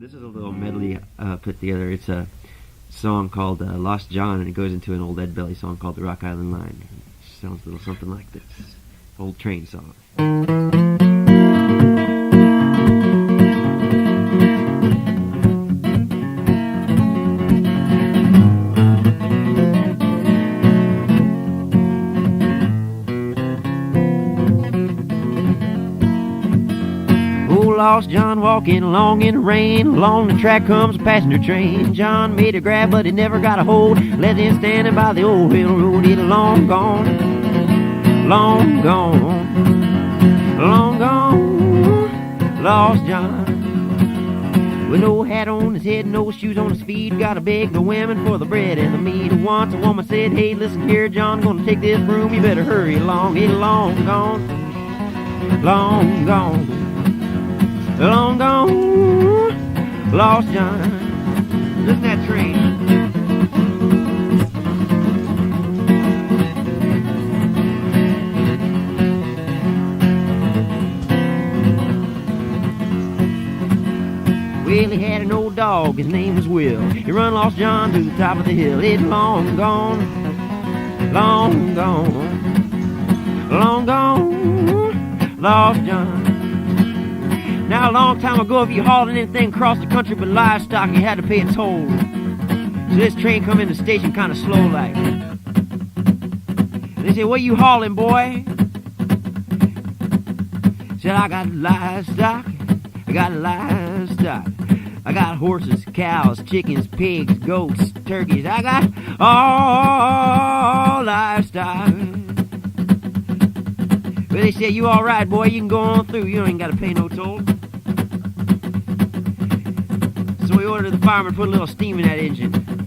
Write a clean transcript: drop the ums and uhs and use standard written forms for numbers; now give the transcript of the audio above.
This is a little medley put together. It's a song called Lost John, and it goes into an old Ed Belly song called The Rock Island Line. It sounds a little something like this. Old train song. Lost John walking along in the rain. Along the track comes a passenger train. John made a grab, but he never got a hold. Left him standing by the old railroad. He's long gone, long gone, long gone. Lost John, with no hat on his head, no shoes on his feet. Gotta beg the women for the bread and the meat. Once a woman said, "Hey, listen here, John, gonna take this room. You better hurry along. He's long gone, long gone, long gone, lost John." Listen to that train. Well, he had an old dog, his name was Will. He run Lost John to the top of the hill. It's long gone, long gone, long gone, lost John. Now, a long time ago, if you hauled anything across the country but livestock, you had to pay a toll. So this train come in the station kind of slow like. They say, "What you hauling, boy?" Said, "I got livestock, I got livestock. I got horses, cows, chickens, pigs, goats, turkeys. I got all livestock." But they said, "You all right, boy, you can go on through. You ain't got to pay no toll." So we ordered the fireman to put a little steam in that engine.